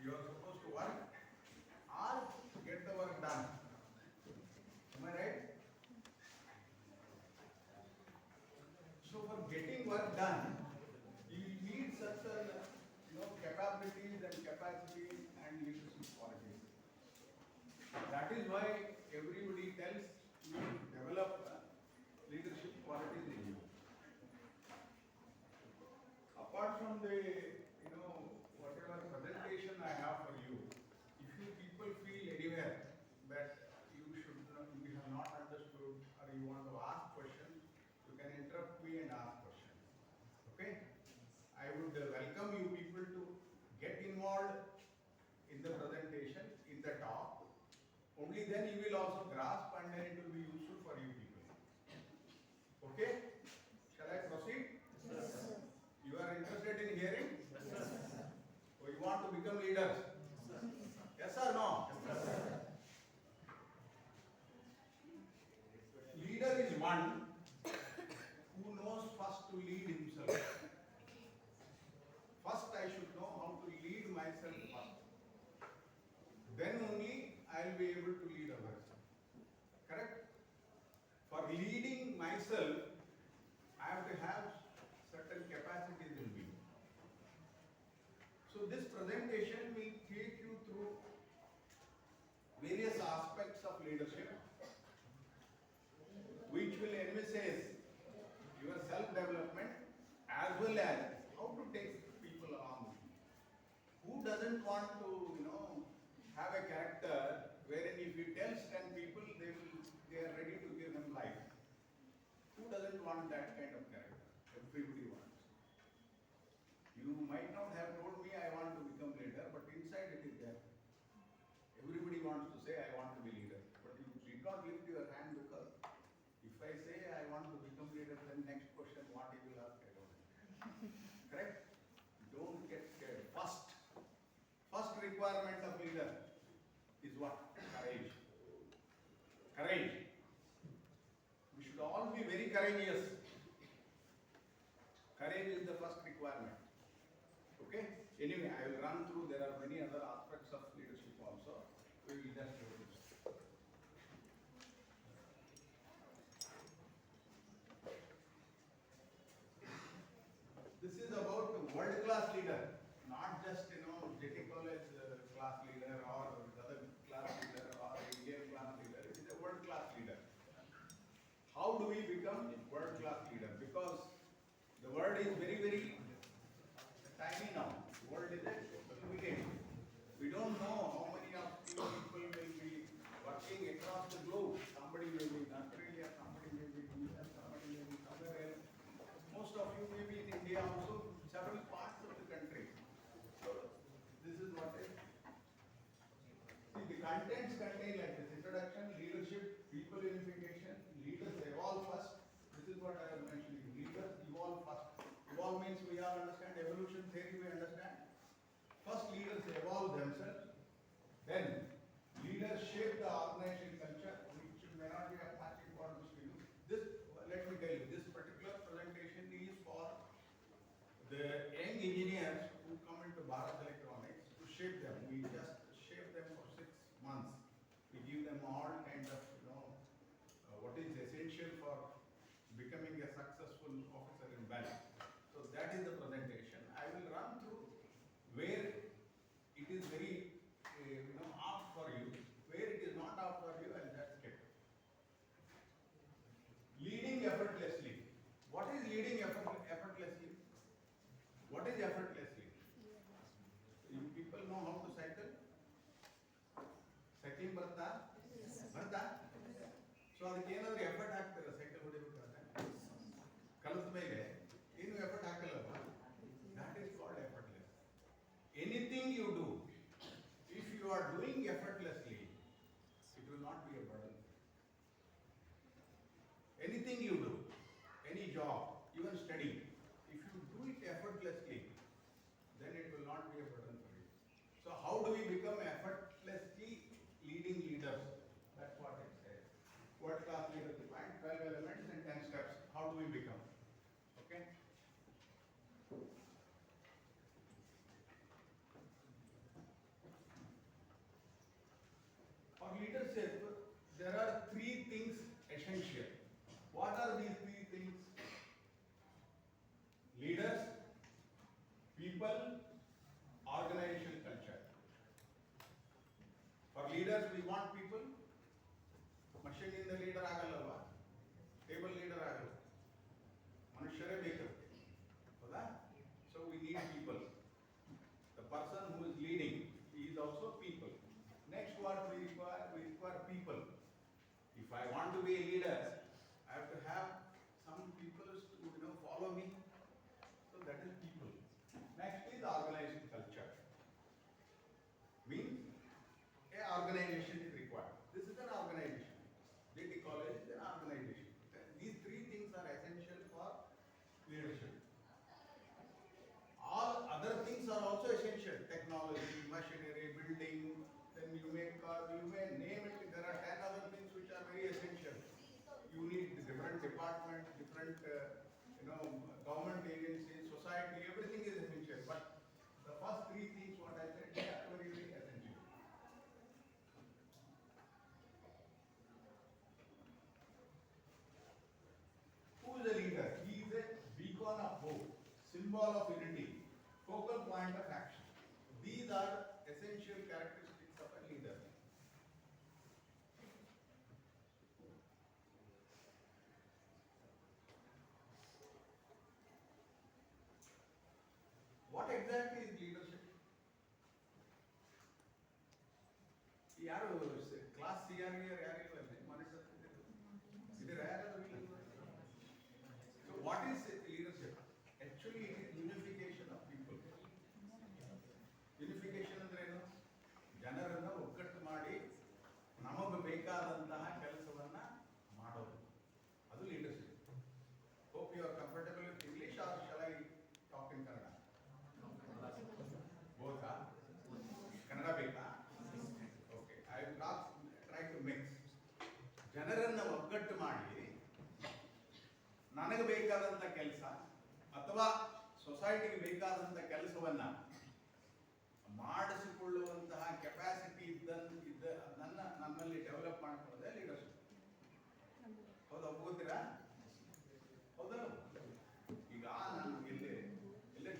You are supposed to work or get the work done. Am I right? So for getting work done, you need certain capabilities and capacities and leadership qualities. That is why everybody tells you to develop leadership qualities in you. Apart from the whatever presentation I have for you, if you people feel anywhere that you have not understood or you want to ask questions, you can interrupt me and ask questions. Okay? I would welcome you people to get involved in the presentation, in the talk. Only then you will also grasp and then it will be useful for you people. Okay? Shall I proceed? Yes, sir. You are interested in hearing? Yes, sir. Or you want to become leaders? Yes or no? Yes, sir. Leader is one who knows first to lead himself. First I should know how to lead myself first. Then only I will be able to lead others. Correct? For leading myself, I have to have certain capacities in me. So this presentation will take you through various aspects of leadership, which will envisage your self-development as well as how to take people along with you. Who doesn't want to, have a character wherein if he tells 10 people, they are ready to give him life? Who doesn't want that kind of character? Everybody wants. You might not have told me I want to become leader, but inside it is there. Everybody wants to say I want to be leader, but you did not lift your hand because if I say I want to become leader, then next question what he will ask, I don't know. Correct? Don't get scared. First requirement of leader is what? Courage. Courage. We should all be very courageous. Courage is the first requirement. Okay? Anyway, I will run through. There are many other aspects of leadership also. We will just go this. This is about the world-class leader, not just JT College class leader or other class leader or Indian class leader. It is a world-class leader. How do we become a world-class leader? Because the world is very, very tiny now. The world is limited. We don't know how many of people will be working across the globe. Somebody may be in Australia, somebody may be in India, somebody may be somewhere else. Most of you may be in India also, several parts of the country. So this is what is. See, the contents contain like this: introduction, leadership, people unification, leaders evolve first. This is what I was mentioning. Leaders evolve first. Evolve means we all understand evolution theory, we understand. First leaders evolve themselves. Then leaders shape the organization culture, which may not be of much importance to you. This, let me tell you, this particular presentation is for the young engineers who come into Bharat Electronics to shape them. We just shape them for 6 months. We give them all kind of, what is essential for becoming a successful officer in bank. So that is the presentation. I will run through where it is very, apt for you. Where it is not apt for you, I'll just skip. Leading effortlessly. What is leading effortlessly? What is effortlessly? You people know how to cycle? Cycling barata? Barata? So ಅದಕ್ಕೆ ಏನಾದರೂ effort ಹಾಕ್ತೀರಾ cycle ಹೊಡಿಬೇಕಾದ್ರೆ? ಕಲಿತ ಮೇಲೆ ಏನು effort ಹಾಕಲ್ಲವಾ? That is called effortless. Anything you do, if you are doing effortlessly, it will not be a burden. Anything you do, any job, even study, if you do it effortlessly, then it will not be a burden for you. So how do we become effortlessly leading leaders? That's what it says. World-class leader defined 12 elements and 10 steps. How do we become? Okay? leadership, there are three things essential. What are these three things? Leaders, people, organizational culture. For leaders, we want people. Machine in the leader ಆಗಲ್ಲವಾ? Table leader ಆಗಲ್ಲ. ಮನುಷ್ಯರೇ ಬೇಕು. ಹೌದಾ? So we need people. The person who is leading, he is also people. Next, what we require people. If I want to be a leader, I have to have some people to follow me. So that is people. Next is organization culture. Means a organization is required. This is an organization. JT College is an organization. These three things are essential for leadership. All other things are also essential. Technology, machinery, building, then you may name it. There are 10 other things which are very essential. You need different departments, different government agencies, society, everything is essential. But the first three things what I said, they are very, very essential. Who is a leader? He is a beacon of hope, symbol of unity, focal point of action. These are essential characteristics of a leader. What exactly is leadership? ಯಾರು class CRE ಯಾರಿಲ್ಲ ಮನುಷ್ಯ So what is leadership? Actually it is unification of people. Unification ಅಂದ್ರೆ ಏನು? ಜನರನ್ನು ಒಗ್ಗಟ್ಟು ಮಾಡಿ ನಮಗೆ ಬೇಕಾದಂತಹ ಕೆಲಸವನ್ನ ಮಾಡೋದು. ಅದು leadership. Hope you are comfortable with English or shall I talk in Kannada? Both are? Kannada ಬೇಕಾ? Okay, I will try to mix. ಜನರನ್ನು ಒಗ್ಗಟ್ಟು ಮಾಡಿ ನನಗೆ ಬೇಕಾದಂತ ಕೆಲಸ ಅಥವಾ ಸೊಸೈಟಿಗೆ ಬೇಕಾದಂತ ಕೆಲಸವನ್ನ ಮಾಡಿಸಿಕೊಳ್ಳುವಂತಹ ಕೆಪಾಸಿಟಿ ನನ್ನಲ್ಲಿ ಡೆವಲಪ್ ಮಾಡ್ಕೊಳ್ಳೋದೇ ಲೀಡರ್ಶಿಪ್. ಹೌದಾ? ಒಪ್ಕೋತೀರಾ? ಹೌದಲ್ಲ? ಈಗ ನಾನು ಎಲ್ಲೇ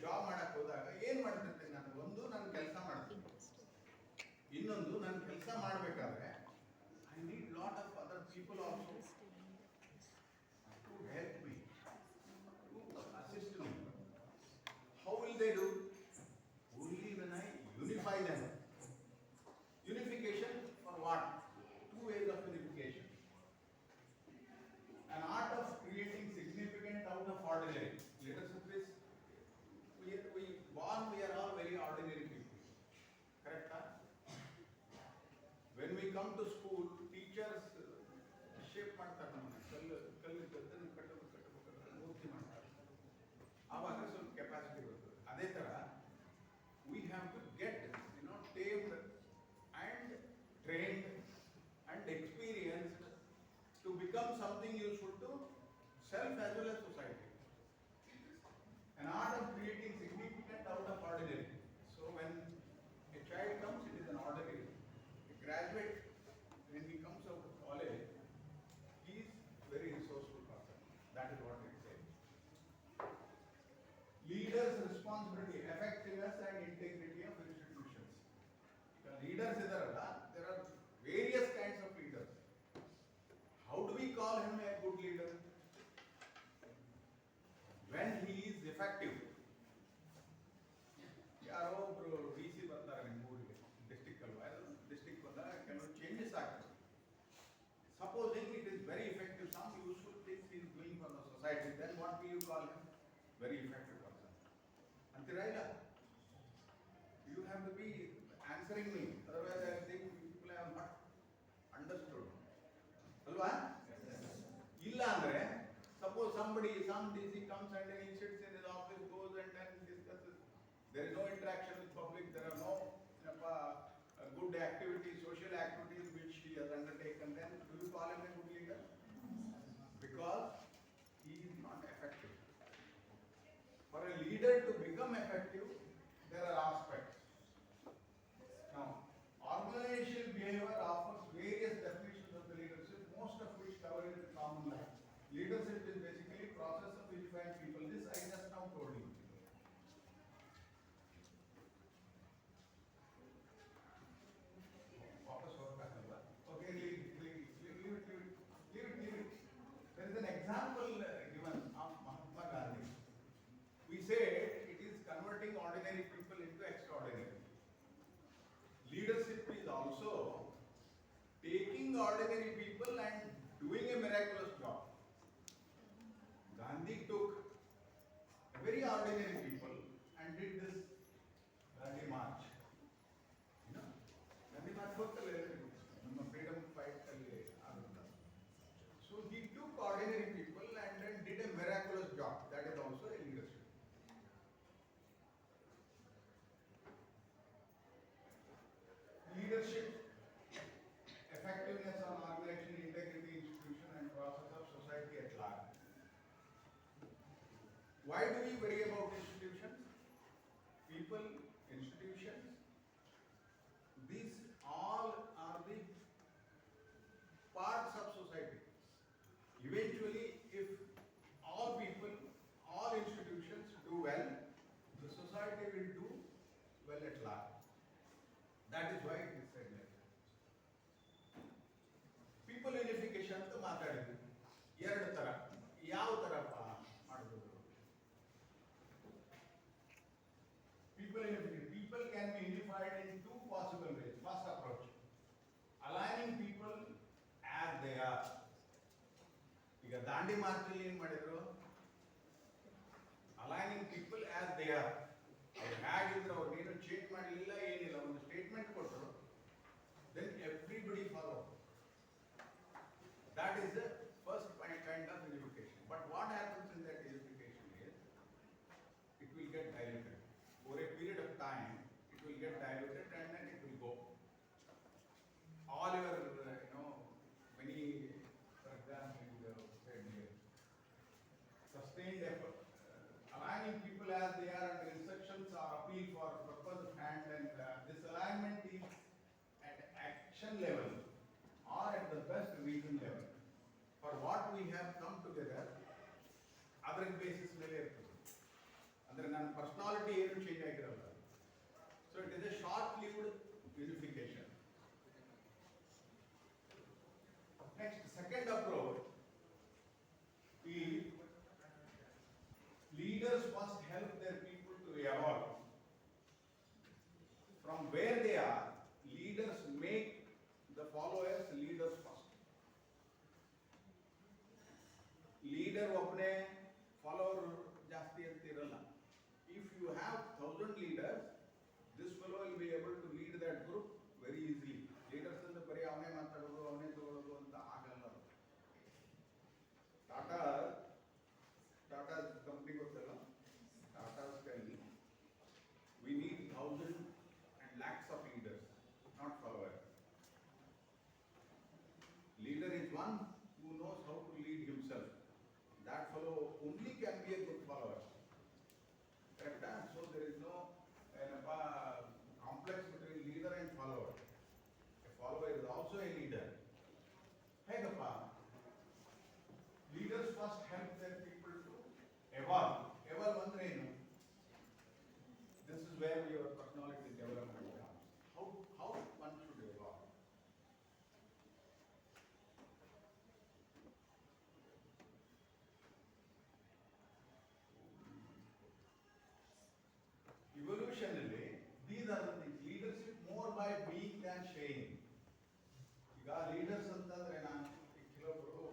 ಜಾಬ್ ಮಾಡಕ್ ಹೋದಾಗ ಏನ್ ಮಾಡ್ತಿರ್ತೇನೆ ನಾನು? ಒಂದು ನನ್ನ ಕೆಲಸ ಮಾಡ್ತೀನಿ, ಇನ್ನೊಂದು ನನ್ನ ಕೆಲಸ ಮಾಡ್ಬೇಕಾದ್ರೆ I need lot of other people also to help me, to assist me. How will they do? Only when I unify them. Unification for what? Two ways of unification. An art of creating significant out of ordinary. Leadership is, we are all very ordinary people. Correct? Huh? When we come to school, teachers shape ಮಾಡ್ತಾರೆ ನಮ್ಮನ್ನ. ಕಲ್ಲು ಕಟ್ಟಬೇಕು ಮೂರ್ತಿ ಮಾಡ್ತಾರೆ. ಆವಾಗ ಸ್ವಲ್ಪ capacity ಬರ್ತದೆ. ಅದೇ ತರ we have to get tamed and trained and experienced to become something useful to self as well as society. An art of creating significant out of ordinary. So when a child comes, it is an ordinary. A graduate, when he comes out of college, he is very resourceful person. That is what it says. Leaders' responsibility, effectiveness and integrity of institutions. The leaders there are various kinds of leaders. How do we call him a good leader? When he is effective. ಯಾರೋ ಒಬ್ರು DC ಬರ್ತಾರೆ ನಿಮ್ಮ ಊರಿಗೆ, district ಅಲ್ವಾ, district ಬಂದಾಗ ಕೆಲವು changes ಆಗ್ತದೆ. Supposing it is very effective, some useful things he is doing for the society, then what will you call him? Very effective person. ಅಂತೀರಾ ಇಲ್ಲ? You have to be answering me, otherwise I think people have not understood. ಅಲ್ವಾ? ಇಲ್ಲ ಅಂದ್ರೆ suppose some DC comes and then he sits in his office, goes and then discusses. There is no interaction with public, there are no good activities, social activities which he has undertaken. Then do you call him a good leader? Because he is not effective. For a leader to become effective, there are aspects. Now, organizational behavior offers various taking ordinary people and doing a miraculous job. Gandhi took very ordinary people and did this Gandhi March. You know, Gandhi March ಗೊತ್ತಲ್ಲ freedom fight ಅಲ್ಲಿ ಆಗುತ್ತ. So he took ordinary people and then did a miraculous job. That is also a leadership. Leadership, effectiveness on organization, integrity, institution and process of society at large. Why do we worry about institutions? People, institutions, these all are the parts of society. Eventually, if all people, all institutions do well, the society will do well at large. That is why it is said like that. People unification ಅಂತ ಮಾತಾಡಿದ್ವಿ. ಎರಡು ತರ. ಯಾವ ತರಪ್ಪ ಮಾಡೋದು? People unification. People can be unified in two possible ways. First approach, aligning people as they are. ಈಗ ದಾಂಡಿ ಮಾರ್ಚಲ್ಲಿ ಏನ್ ಮಾಡಿದ್ರು? Aligning people as they are. ಅವ್ರು ಹೇಗಿದ್ರು ಅವ್ರನ್ನೇನು ಚೇಂಜ್ ಮಾಡಲಿಲ್ಲ, ಏನಿಲ್ಲ, ಒಂದು ಸ್ಟೇಟ್ಮೆಂಟ್ ಕೊಟ್ಟರು, then everybody follow. That is the first kind of unification. But what happens in that unification is, it will get diluted. For a period of time, it will get diluted and then it will go. All your, many, for example, you have said here, sustained effort. Aligning people as they are under instructions or appeal for purpose of hand, and this alignment is at action level or at the best reason level. For what we have come together, other basis ಮೇಲೆ ಇರ್ತದೆ. ಅಂದ್ರೆ ನನ್ನ personality ಏನು change ಆಗಿರಲ್ಲ. So it is a short-lived unification. Next, second approach is leaders must help their people to evolve. From where they are, leaders make the followers leaders first. Leader ಒಬ್ಬನೇ follower ಜಾಸ್ತಿ ಅಂತ ಇರಲ್ಲ. If you have 1,000 leaders, this fellow will be able to lead that group very easily. Leaders ಅಂದ್ರೆ ಬರೀ ಅವನೇ ಮಾತಾಡೋದು, ಅವನೇ ತಗೊಳ್ಳೋದು ಅಂತ ಆಗಲ್ಲ. Tata company ಗೊತ್ತಲ್ಲ, Tata's tell we need thousands and lakhs of leaders, not followers. Leader is one who knows how to lead himself. That fellow only can be a good follower. Correct? So there is no complex between leader and follower. A follower is also a leader. Hegappa. Leaders must help their people to evolve. Evolve ಅಂದ್ರೆ ಏನು? This is where your personality development comes. How one should evolve? Evolutionally, these are the things. Leadership more by being than saying. ಈಗ leaders ಅಂತಂದ್ರೆ ನಾನು ಕೆಲವೊಬ್ಬರು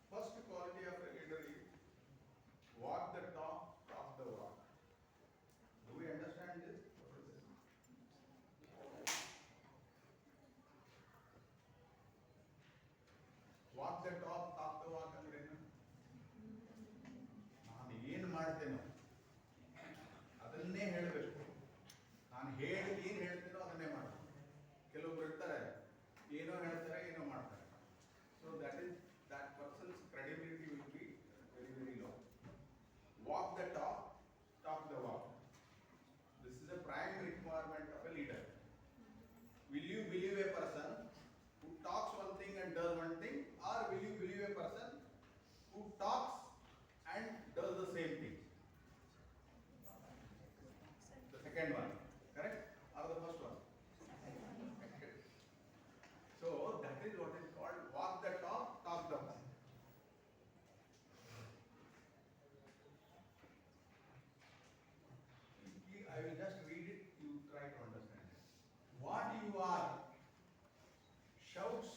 first quality of a leader is walk the talk, talk the walk. Do we understand this? Walk the talk, talk the walk ಅಂದ್ರೆ ಏನು? ನಾನು ಏನು ಮಾಡ್ತೇನೋ ಅದನ್ನೇ ಹೇಳಬೇಕು. ನಾನು ಏನು ಹೇಳ್ತೇನೋ ಅದನ್ನೇ ಮಾಡಬೇಕು. ಕೆಲವೊಬ್ರು ಇರ್ತಾರೆ, ಏನೋ ಹೇಳ್ತಾರೆ, ಏನೋ ಮಾಡ್ತಾರೆ. So that person's credibility will be very, very low. Walk the talk, talk the walk. This is a prime requirement of a leader. Will you believe a person who talks one thing and does one thing, or will you believe a person who talks and does the same thing? The second one, correct? Or the first one? So that is what is called walk the talk, talk the walk. I will just read it, you try to understand it. What you are shouts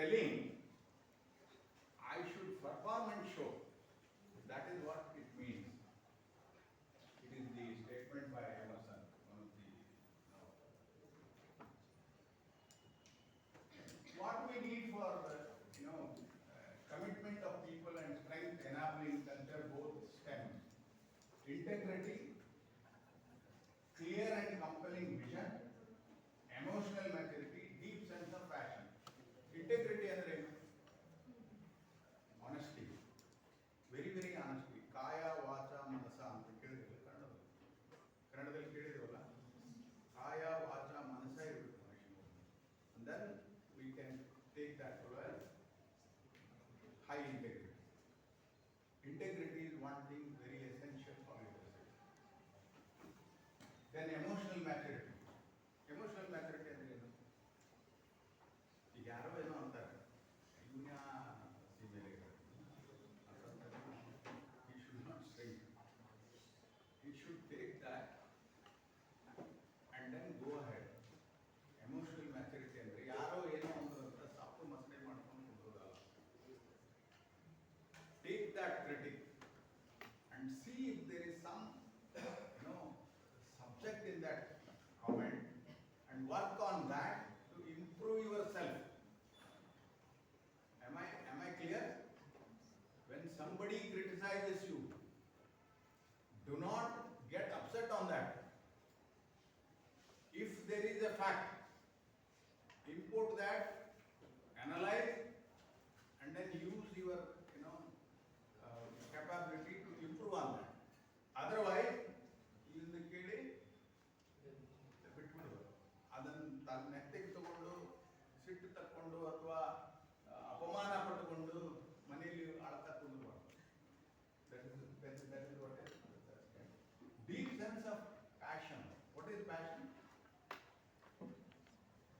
telling, I should perform and show. That is what it means. It is the statement by Emerson, one of the. What we need for commitment of people and strength enabling culture both STEM. Integrity, clear and compelling vision, emotional maturity, deep sense of passion. Integrity ಅಂದ್ರೆ honesty, very very honesty. ಕಾಯ ವಾಚ ಮನಸ ಅಂತ ಕೇಳಿದ್ರೆ ಕನ್ನಡದಲ್ಲಿ ಕೇಳಿದ್ರಲ್ಲ, ಕಾಯ ವಾಚ ಮನಸ ಇರಬೇಕು ಮನುಷ್ಯನಿಗೆ. And then we can take that to a high integrity. Integrity is one thing very essential for leadership. Then emotional maturity. Emotional maturity ಅಂದ್ರೆ ಏನು? ಈಗ ಯಾರೋ ಏನೋ ಅಂತಾರೆ, ಇವನ ಸೀಮೆಲೆ he should not say. He should take that and then go ahead. Emotional maturity ಅಂದ್ರೆ ಯಾರೋ ಏನೋ ಅಂತ ಸಾಕು ಮಸಣೆ ಮಾಡ್ಕೊಂಡು ಹೋಗೋದಲ್ಲ. Take that critic and see if there is some subject in that comment and work on that to improve yourself. Am I clear? When somebody criticizes you, do not get upset on that. If there is a fact, input that, analyze, and then use your capability to improve on that. Otherwise, in the ಕೇಳಿ ಬಿಟ್ಬಿಡುವ, ಅದನ್ನು ತನ್ನ ನೆತ್ತಿಗೆ ತಗೊಂಡು ಸಿಟ್ಟು ತಕ್ಕೊಂಡು ಅಥವಾ ಅಪಮಾನ ಪಟ್ಟುಕೊಂಡು ಮನೆಯಲ್ಲಿ ಅಳ್ತಾ ಕುಂದ್ರಬಾರ್ದು. That is what is deep sense of passion. What is passion?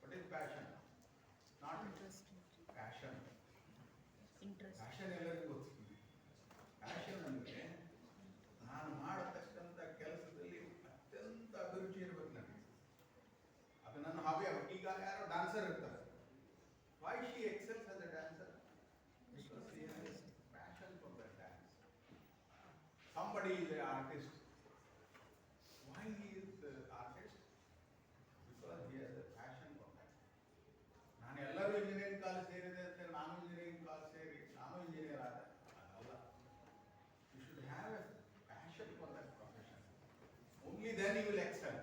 What is passion? Not interest. Passion. Interest. Passion ಎಲ್ಲರಿಗೂ ಗೊತ್ತಿದೆ. ಪ್ಯಾಷನ್ ಅಂದರೆ ನಾನು ಮಾಡತಕ್ಕಂಥ ಕೆಲಸದಲ್ಲಿ ಅತ್ಯಂತ ಅಭಿರುಚಿ ಇರಬೇಕು ನನಗೆ. ಅದು ನನ್ನ ಹಾಬಿ ಆಗಬೇಕು. ಈಗ ಯಾರೋ ಡ್ಯಾನ್ಸರ್ ಇರ್ತಾರೆ. Why she excels as a dancer? Because she has passion for that dance. Somebody is an artist. Why he is the artist? Because he has a passion for that. ನಾನು ಎಲ್ಲರೂ engineering college ಸೇರಿದೆ ಅಂತ ನಾನು engineering college ಸೇರಿ ನಾನು engineer ಆದ ಅದಲ್ಲ. You should have a passion for that profession. Only then you will excel.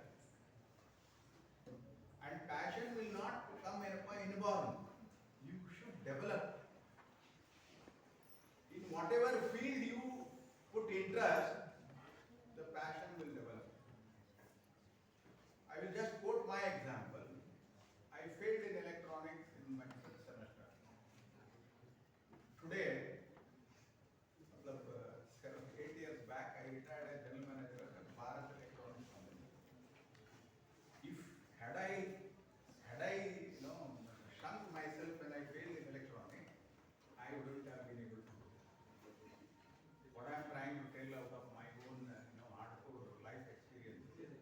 And passion will not come inborn. You should develop. In whatever field you put interest, the passion will develop. I will just quote my example. I failed in electronics in my first semester. Today, 8 years back, I retired as general manager at Bharat Electronics company. If had I shrunk myself when I failed in electronics, I wouldn't have been able to do it. What I am trying to tell out of my own hardcore life experience is,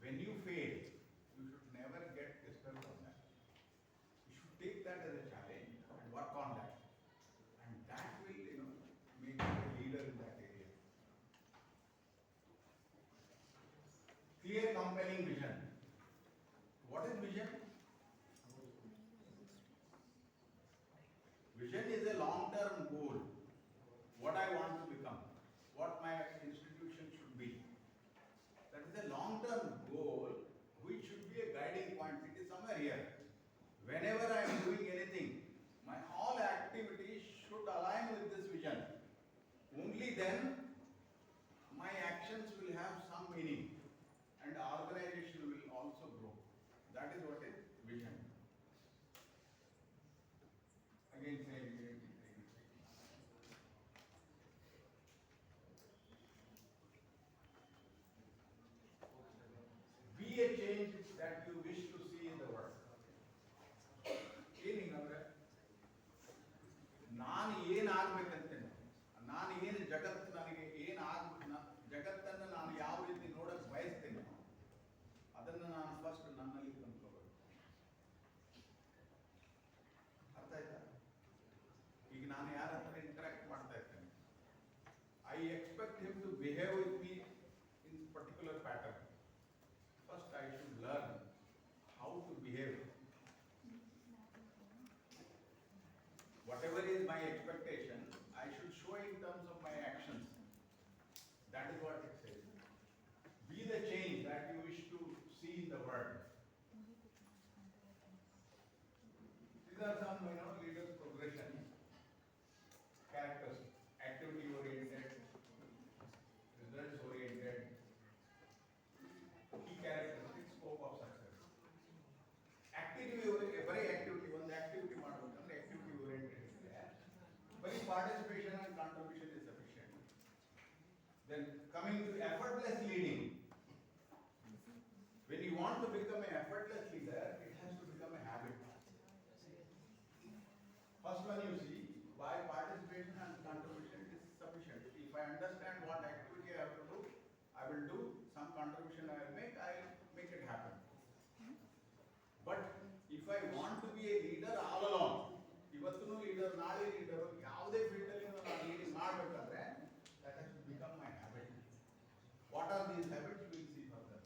when you fail, you should never get disturbed on that. You should take that as a challenge and work on that, and that will make you a leader in that area. Clear, compelling vision. What is vision? Vision is a long-term goal. What I want to become, what my institution should be. That is a long-term goal which should be a guiding point. It is somewhere here. Whenever I am doing anything, my all activities should align with this vision. Only then my actions will have some meaning and the organization will also grow. That is what is vision. Again, same. Be a change that you wish to see in the world. ಏನಂದ್ರೆ ನಾನು ಏನಾಗಬೇಕಂತೇನೆ, ನಾನು ಏನು ಜಗತ್ತು ನನಗೆ ಜಗತ್ತನ್ನು ನಾನು ಯಾವ ರೀತಿ ನೋಡಕ್ಕೆ ಬಯಸ್ತೇನೆ ಅದನ್ನು ನಾನು ಫಸ್ಟ್ ನನ್ನಲ್ಲಿ ತಂದ್ಕೋಬೇಕು. ಬರೀ ಆಕ್ಟಿವಿಟಿ ಒಂದು ಆಕ್ಟಿವಿಟಿ ಮಾಡಬೇಕಂದ್ರೆ ಆಕ್ಟಿವಿಟಿ ಓರಿಯೆಂಟೆಡ್ ಇದೆ. ಬರೀ participation and contribution is sufficient. Then coming to effortless leading. When you want to become an effortless leader, it has to become a habit. First one you see, by participation and contribution is sufficient. If I understand what activity I have to do, I will do, some contribution I will make it happen. But if I want to be a leader all along, ಇವತ್ತೂ leader ನಾಳೆ leader ಯಾವುದೇ ಫೀಲ್ಡಲ್ಲಿ ನಾನು leading ಮಾಡಬೇಕಾದ್ರೆ that has to become my habit. What are these habits? We will see further.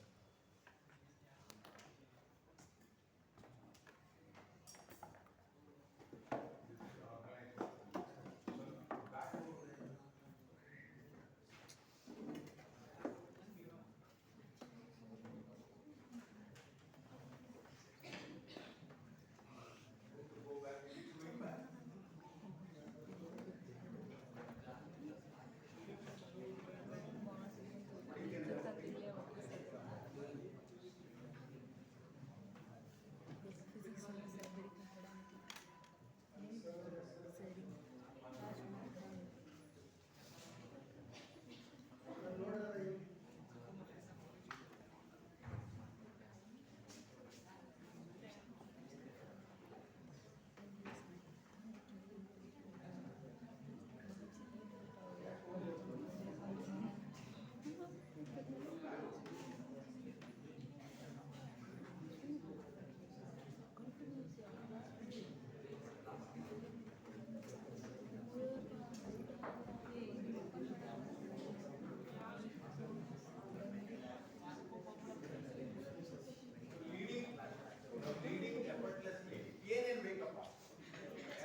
Leading effortlessly. ಏನೇನು ಬೇಕಪ್ಪ?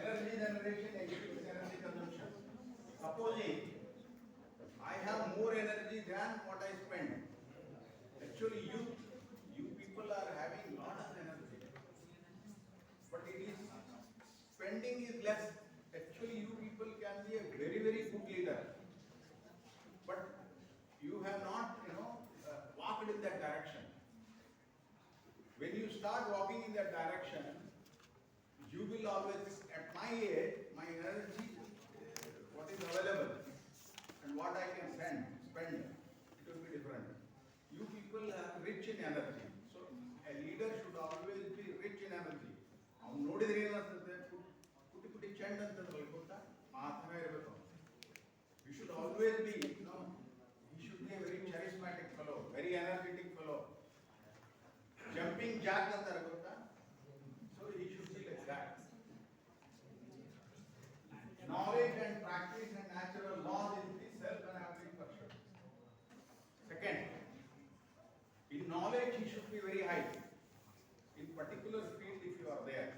Energy generation, energy consumption. Supposing I have more energy than what I spend. Actually, you people are having lot of energy, but it is spending is less. Actually, you people can be a very good leader, but you have not, walked in that direction. When you start walking in that direction, you will always, at my age, my energy, what is available and what I can spend, it will be different. You people are rich in energy. So a leader should always be rich in energy. ಅವನು ನೋಡಿದ್ರೆ ಏನಾಗ್ತದೆ, ಪುಟಿ ಚೆಂಡ್ ಅಂತಂದ್ರೆ ಗೊತ್ತಾ, ಆ ಥರ ಇರಬೇಕು. You should always be, he should be a very charismatic fellow, very energetic fellow. Jumping jack ಅಂತಾರೆ ಗೊತ್ತಾ? So he should be like that. Knowledge and practice and natural laws is the self-enabling person. Second, in knowledge he should be very high. In particular field, if you are there,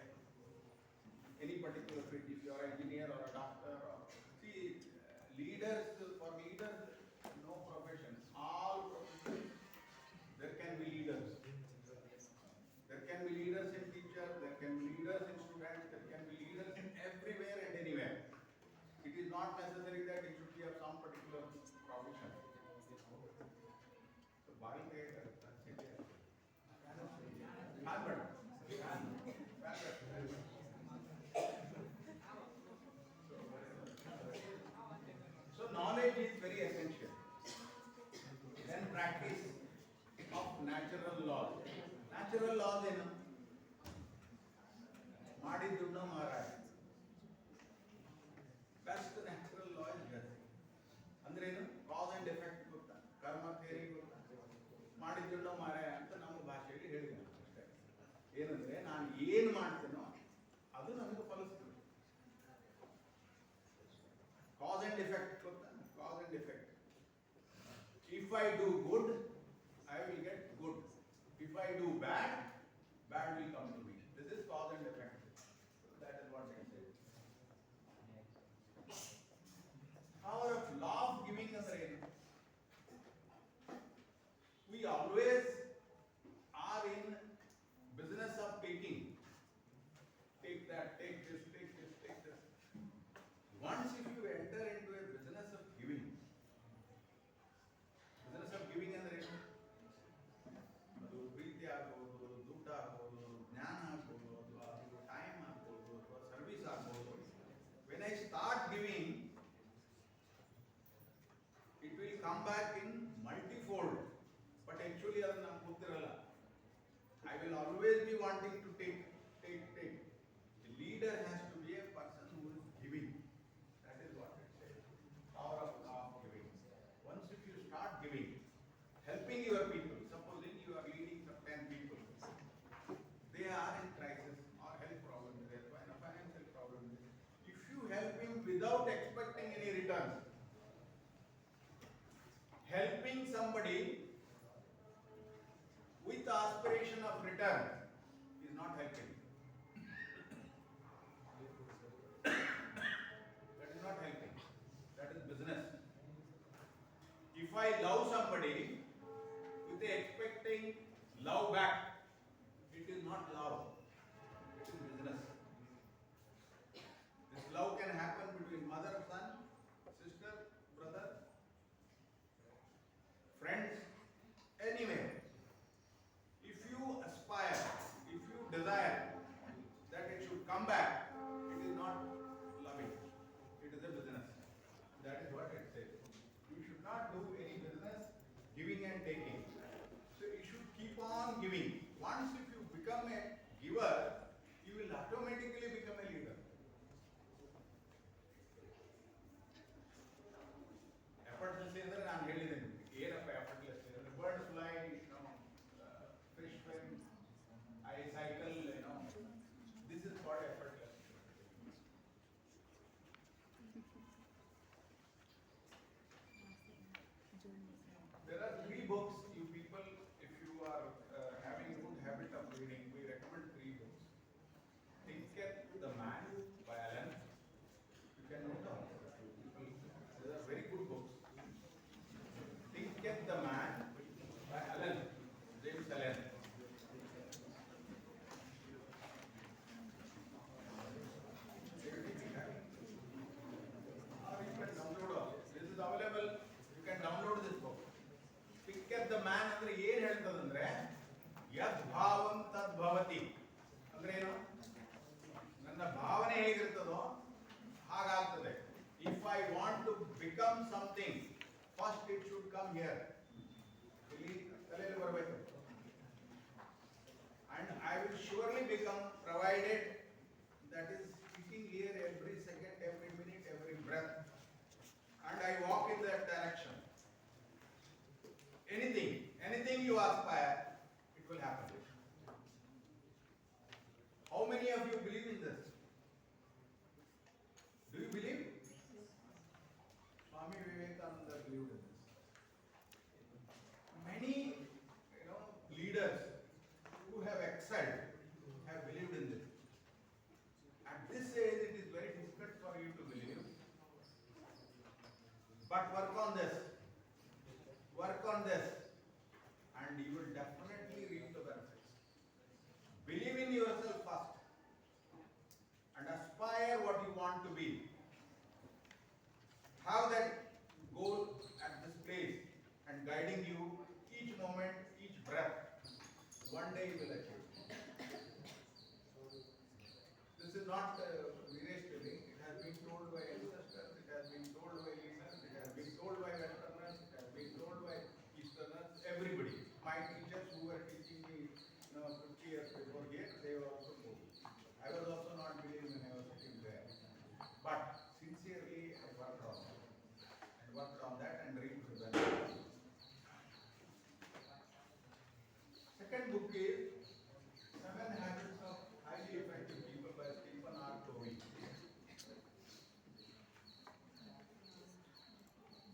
any particular field, if you are an engineer or a doctor, or see, leaders, for leaders, no profession, all professions, there can be leaders. There can be leaders in teachers, there can be leaders in students, there can be leaders in everywhere and anywhere. It is not necessary that it should be of some particular profession. So, why they So knowledge is very essential. Then practice of natural laws. Natural laws ಏನು? ಮಾಡಿದ್ದುಣ್ಣೋ ಮಾರಾಯ. Best natural law is death. ಅಂದ್ರೆ ಏನು? Cause and effect ಗೊತ್ತಾ? ಕರ್ಮ theory ಗೊತ್ತಾ? ಮಾಡಿದ್ದುಣ್ಣೋ ಮಾರಾಯ ಅಂತ ನಮ್ಮ ಭಾಷೆಯಲ್ಲಿ ಹೇಳಿದ್ರು ಅಷ್ಟೇ. ಏನಂದ್ರೆ ನಾನು ಏನು ಮಾಡ್ತೇನೋ ಅದು ನನಗೆ ಫಲಿಸ್ತದೆ. Cause and effect ಗೊತ್ತಾ? Cause and effect. If I do good, I will get good. If I do bad, bad will come to me. This is cause and effect. So that is what it says. Power of law of giving ಅಂದ್ರೆ ಏನು? We always are in business of taking. Take that, take this, take this, take this. Once if you enter into a business of giving, be wanting to take. The leader has to be a person who is giving. That is what it says. Power of giving. Once if you start giving, helping your people, supposing you are leading some 10 people, they are in crisis or health problem, they have a financial problem. If you help him without expecting any returns, helping somebody with aspiration of return is not helping. That is not helping. That is business. If I love somebody with expecting love back, it is not love. It is business. This love can happen between mother, son, sister, brother, friends, anywhere. If you aspire, if you desire that it should come back, it is not loving. It is a business. That is what it says. You should not do any business giving and taking. So you should keep on giving. Once if you become a giver, you will automatically become a leader. Effortless ಅಂದ್ರೆ ನಾನು ಹೇಳಿದ್ದೇನೆ ಏನಪ್ಪ effortless ಅಂದ್ರೆ birds fly, fish swim, I cycle, this is what effortless. There are 3 books you people, if you are having a good habit of reading, we recommend 3 books. Thinketh the Man by Allen. You can note down. These are very good books. Thinketh the Man by Allen, James Allen. Or you can download all. This is available. You can download this book. Thinketh the Man ಅಂದ್ರೆ ಏನು ಹೇಳ್ತದಂದ್ರೆ ಯದ್ ಭಾವಂ ತದ್ ಭವತಿ ಅಂದ್ರೆ ಏನು, ನನ್ನ ಭಾವನೆ ಹೇಗಿರ್ತದೋ ಹಾಗಾಗ್ತದೆ. If I want to become something, first it should come here. ಇಲ್ಲಿ ತಲೆಯಲ್ಲಿ ಬರಬೇಕು. And I will surely become, provided that is speaking here every second, every minute, every breath. And I walk in that direction. Anything you aspire, it will happen. How many of you believe in this? Do you believe? Swami Vivekananda believed in this. Many, leaders who have excelled have believed in this. At this age, it is very difficult for you to believe. But work on this, and you will definitely reap the benefits. Believe in yourself first, and aspire what you want to be. Have that goal at this place and guiding you each moment, each breath. One day you will achieve. This is not Viresh telling. It has been told by ancestors, it has been told by leaders, it has been told by westerners, it has been told by easterners, everybody. My teachers who were teaching me 50 years before here, they were also told. I was also not believing when I was sitting there. But sincerely I worked on that and reaped the benefits. Second book is 7 Habits of Highly Effective People by Stephen R. Covey.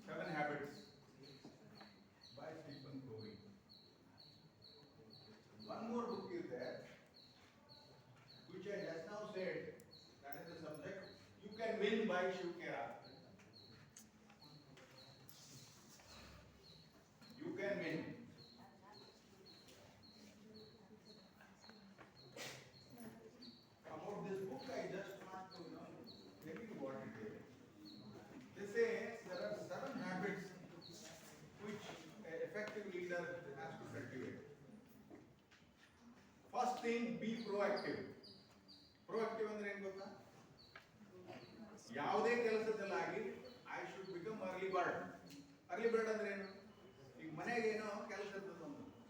7 Habits by Stephen Covey. One more book is there, which I just now said, that is the subject. You Can Win by Shiv Khera. You can win. About this book, I just want to tell you what it is. They say there are 7 habits which an effective leader has to cultivate. First thing, be proactive. Proactive ಅಂದ್ರೆ ಏನು ಗೊತ್ತಾ? ಯಾವುದೇ ಕೆಲಸದಲ್ಲಾಗಿ I should become early bird. Early bird ಅಂದ್ರೆ ಏನು? ಈಗ ಮನೆಗೆ ಏನೋ ಕೆಲಸ ಇರ್ತದೆ,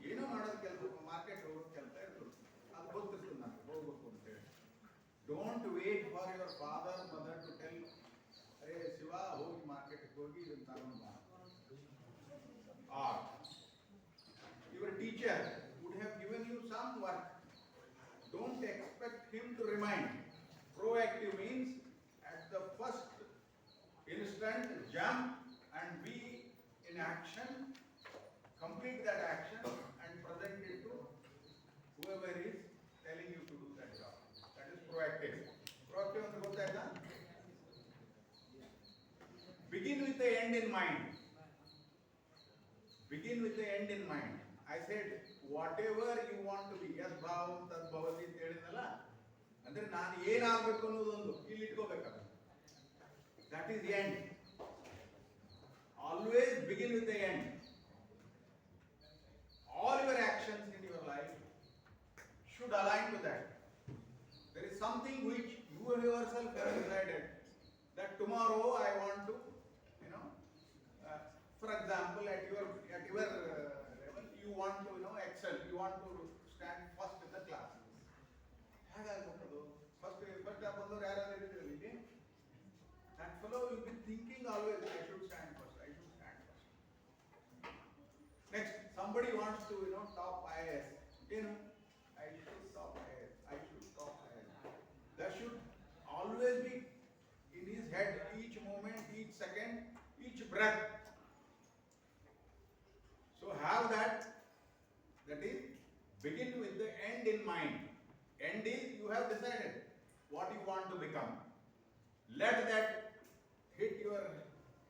ಏನೋ ಮಾಡೋದು ಕೆಲಸ, ಮಾರ್ಕೆಟ್ ಹೋಗೋದು ಕೆಲಸ ಇರ್ತದೆ, ಅದು Don't wait for your father, mother to tell, "Hey Shiva, hogi market hogi idan tagondu baa." Or your teacher would have given you some work. Don't expect him to remind. Proactive means at the first instant jump and be in action, complete that action and present it to whoever is telling you to do that job. That is proactive. Proactive ಅಂದ್ರೆ ಗೊತ್ತಾಯ್ತಾ? Begin with the end in mind. Begin with the end in mind. I said whatever you want to be, yes bhavam tad bhavati ಅಂತ ಹೇಳಿದ್ನಲ್ಲ, ಅಂದ್ರೆ ನಾನು ಏನಾಗಬೇಕು ಅನ್ನೋದೊಂದು ಇಲ್ಲಿ ಇಟ್ಕೋಬೇಕಲ್ಲ. That is the end. Always begin with the end. All your actions in your life should align to that. There is something which you yourself have decided that tomorrow I want to, for example, at your level, you want to, excel. You want to stand first in the class. First ಬಂದವರು ಯಾರಾದ್ರೂ ಇದ್ದೀರಲ್ಲ ಇಲ್ಲಿ, that fellow will be thinking always, I should stand first. I should stand first. Next, somebody wants to, top IAS. I should top IAS. I should top IAS. That should always be in his head, each moment, each second, each breath. So have that. That is, begin with the end in mind. End is you have decided what you want to become. Let that hit your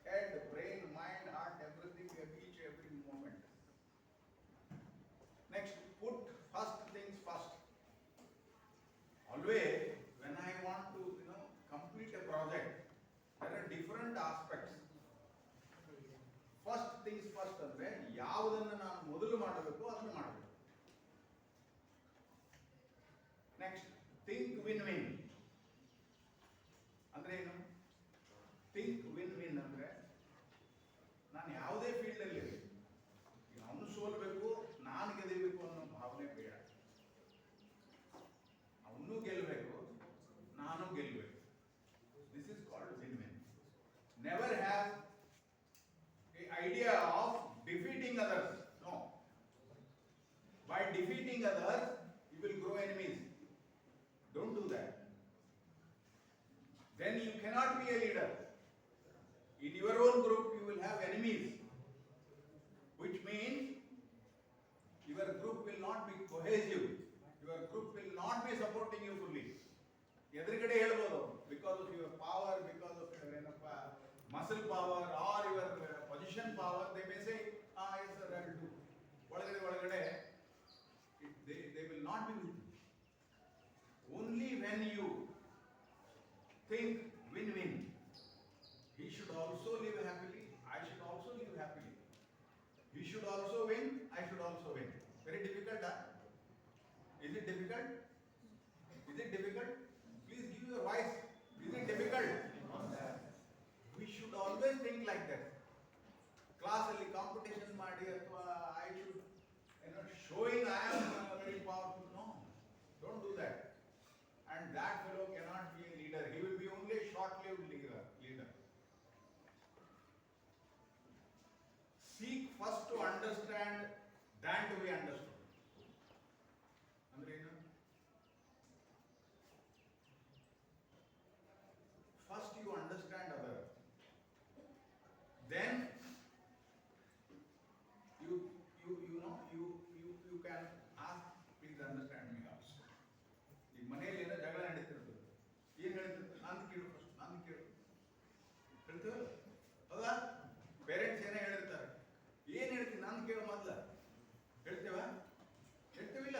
head, brain, mind, heart, everything, every moment. Next, put first things first. Always, when I want to, complete a project, there are different aspects. First things first ಅಂದ್ರೆ ಯಾವುದನ್ನು ನಾನು ಮೊದಲು ಮಾಡಬೇಕು ಅದನ್ನು ಮಾಡಬೇಕು. Next, think win win ಅಂದ್ರೆ ಏನು? Think win win ಅಂದ್ರೆ ನಾನು ಯಾವುದೇ ಫೀಲ್ಡ್ ಅಲ್ಲಿ ಅವನು ಸೋಲ್ಬೇಕು, ನಾನು ಗೆಲ್ಲಬೇಕು ಅನ್ನೋ ಭಾವನೆ ಬೇಡ. ಅವನು ಗೆಲ್ಲಬೇಕು, ನಾನು ಗೆಲ್ಲಬೇಕು. This is called win win. Never have the idea of defeating others. No. By defeating others, you will grow enemies. Don't do that. Then you cannot be a leader. In your own group, you will have enemies, which means your group will not be cohesive. Your group will not be supporting you fully. ಎದುರುಗಡೆ ಹೇಳ್ಬೋದು, because of your power, because of your muscle power or your position power, they may say, yes sir, I will do. ಒಳಗಡೆ they will not be with you. Only when you think win-win, he should also live happily, I should also live happily. He should also win, I should also win. Very difficult, huh? Is it difficult? Is it difficult? Please give your voice. Is it difficult? We should always think like that. Class alli competition ಮಾಡಿ ಅಥವಾ I should, showing I am very powerful. No, don't do that. And that fellow cannot be a leader. He will be only a short-lived leader. Seek first to understand than to be understood. Andre ಏನು? First you understand other. Then you can ask, please understand me also. ಈ ಮನೆಯಲ್ಲಿ ಏನೋ ಜಗಳ ನಡೀತಿರ್ತದೆ, ಏನ್ ಹೇಳ್ತಿರ್ತದೆ? ನಾನು ಕೇಳು first, ನಾನು ಕೇಳು ಹೇಳ್ತೀವಲ್ಲ, ಹೌದಾ? ಪೇರೆಂಟ್ಸ್ ಏನೋ ಹೇಳಿರ್ತಾರೆ, ಏನ್ ಹೇಳ್ತೀನಿ ನಾನು ಕೇಳು ಮೊದಲ, ಹೇಳ್ತೀವ? ಹೇಳ್ತೀವಿಲ್ಲ?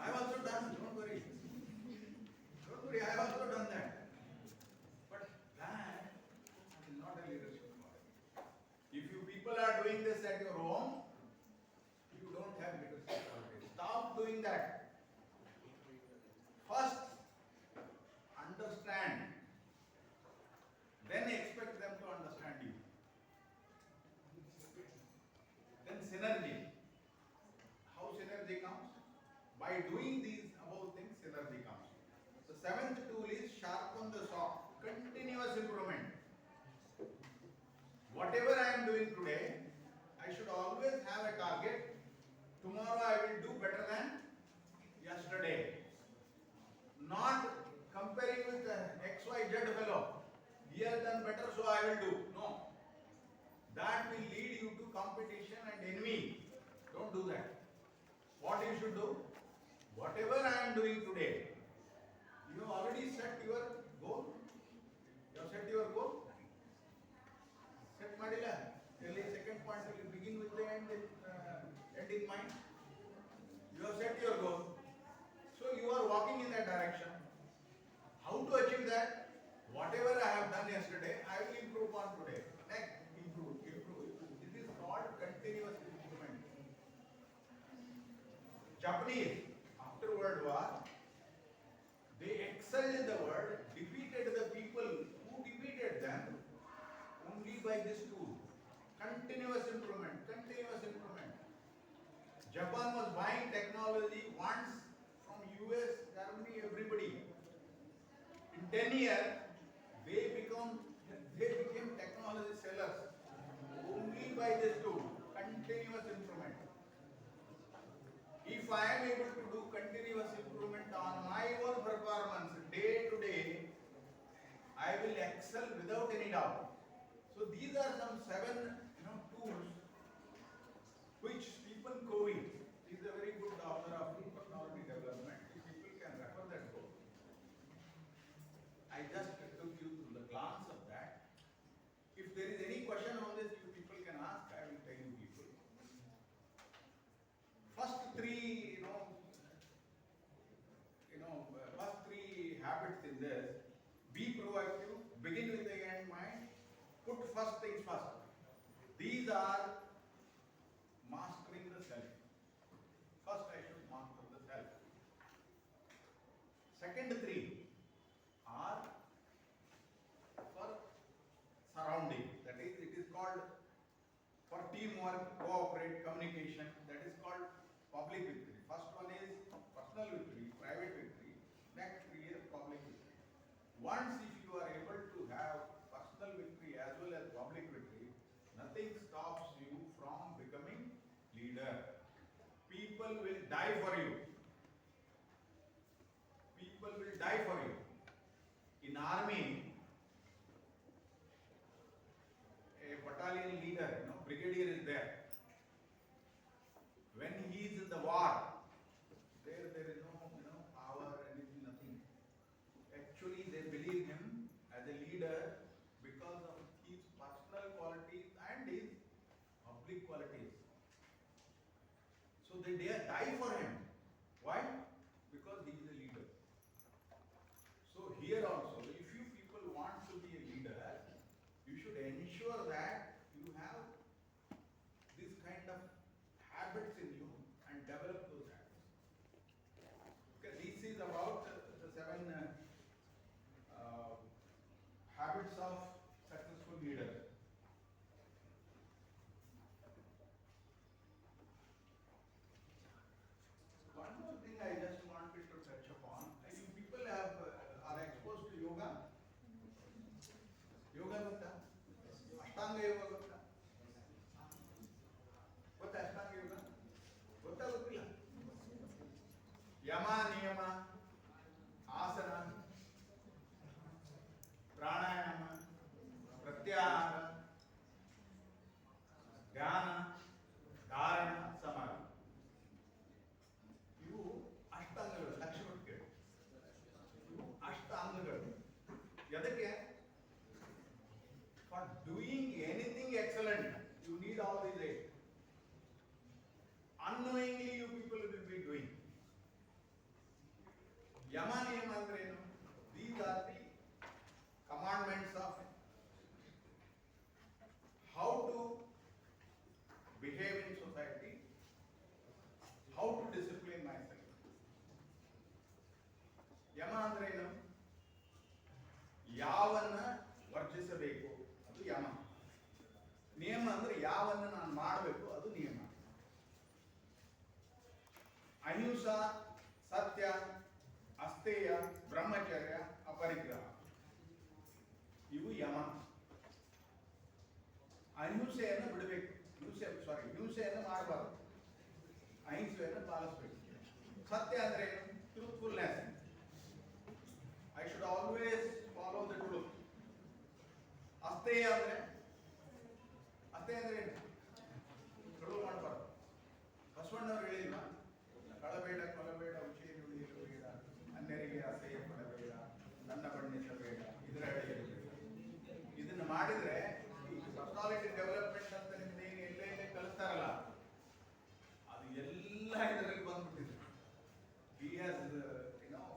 I have also done, don't worry. Don't worry, I have also done that. But that is not a leadership model. If you people are doing this at your home, you don't have leadership qualities. Stop doing that. First, understand. Then expect them to understand you. Then synergy. How synergy comes? By doing these synergy comes. The seventh tool is sharpen the saw, continuous improvement. Whatever I am doing today, I should always have a target. Tomorrow I will do better than yesterday. Not comparing with the XYZ fellow. He has done better, so I will do. No. That will lead you to competition and envy. Don't do that. What you should do? Whatever I am doing today, you have already set your goal. You have set your goal. Set Madila. Second point will begin with the end in mind. You have set your goal. So you are walking in that direction. How to achieve that? Whatever I have done yesterday, I will improve on today. Next, improve. This is called continuous improvement. Japanese, after World War, they excelled in the world, defeated the people who defeated them only by this tool. Continuous improvement, continuous improvement. Japan was buying technology once from US, Germany, everybody. In 10 years, they became technology sellers only by this tool, continuous improvement. If I am able to do continuous improvement on my own performance day to day, I will excel without any doubt. So these are some 7 tools which Stephen Covey is a very good author of personality development. People can refer that book. I just took you through the glance of that. If there is any question on this, you people can ask. I will tell you people. First three, first 3 habits in this: be proactive, begin with the end mind, put first things first. These are mastering the self. First, I should master the self. Second 3 are for surrounding. That is, it is called for teamwork, cooperate, communication. That is called public victory. First one is personal victory, private victory. Next 3 is public victory. Once if you are able to have personal victory as well as public victory, nothing stops you from becoming leader. People will die for you. People will die for you. In army, a battalion leader, brigadier is there. When he is in the war, there is no power, anything, nothing. Actually, they believe him as a leader because of his personal qualities and his public qualities. So they die for him. Why? Because he is a leader. So here also, if you people want to be a leader, you should ensure that you have this kind of habits in you and develop those habits. Okay, this is about the 7 habits of successful leaders. One more thing I just wanted to touch upon. You people are exposed to yoga. Yoga gotta? Ashtanga yoga gotta? Gotta Ashtanga yoga? Gotta gottilla? Yama, niyama, asana, pranayama, pratyahara, dhyana, dharana, samadhi. ಇವು ಅಷ್ಟಾಂಗಗಳು, ಲಕ್ಷ್ಯ ಕೇಳಿ. ಇವು ಅಷ್ಟಾಂಗಗಳು. ಎದಕ್ಕೆ? For doing anything excellent, you need all these 8. Unknowingly, you people will be doing. Yama niyama andre ಏನು? These are the commandments of how to behave in society, how to discipline myself. ಯಮ ಅಂದ್ರೆ ಏನು? ಯಾವನ್ನ ವರ್ಜಿಸಬೇಕು ಅದು ಯಮ. ನಿಯಮ ಅಂದ್ರೆ ಯಾವನ್ನ ನಾನು ಮಾಡಬೇಕು ಅದು ನಿಯಮ. ಅಹಿಂಸಾ, ಸತ್ಯ, ಅಸ್ಥೇಯ, ಬ್ರಹ್ಮಚರ್ಯ, ಅಪರಿಗ್ರಹ. ಇವು ಯಮ. ಅಹಿಂಸೆಯನ್ನು ಬಿಡಬೇಕು. ಹಿಂಸೆಯನ್ನು ಮಾಡಬಾರದು. ಅಹಿಂಸೆಯನ್ನು ಪಾಲಿಸಬೇಕು. ಸತ್ಯ ಅಂದ್ರೆ truthfulness. I should always follow the truth. ಅಸ್ಥೇಯ ಅಂದ್ರೆ ಏನು? ಕಳು ಮಾಡಬಾರ್ದು. ಬಸವಣ್ಣವ್ರು ಹೇಳಿಲ್ವಾ, ಕಳಬೇಡ, ಕೊಲಬೇಡ, ಉಚಿರು ಉಳಿಯಲು ಬೇಡ, ಅನ್ಯರಿಗೆ ಅಸಹ್ಯ ಪಡಬೇಡ, ನನ್ನ ಬಣ್ಣಿಸಬೇಡ, ಇದರ ಅಡಿಯಲ್ಲಿ. ಇದನ್ನು ಮಾಡಿದ್ರೆ ಈ ಪರ್ಸನಾಲಿಟಿ ಡೆವಲಪ್ಮೆಂಟ್ ಅಂತ ನಿಮ್ದು ಏನು ಎಲ್ಲೇ ಕಲಿಸ್ತಾರಲ್ಲ, ಅದು ಎಲ್ಲ ಇದರಲ್ಲಿ ಬಂದ್ಬಿಟ್ಟಿದೆ. He has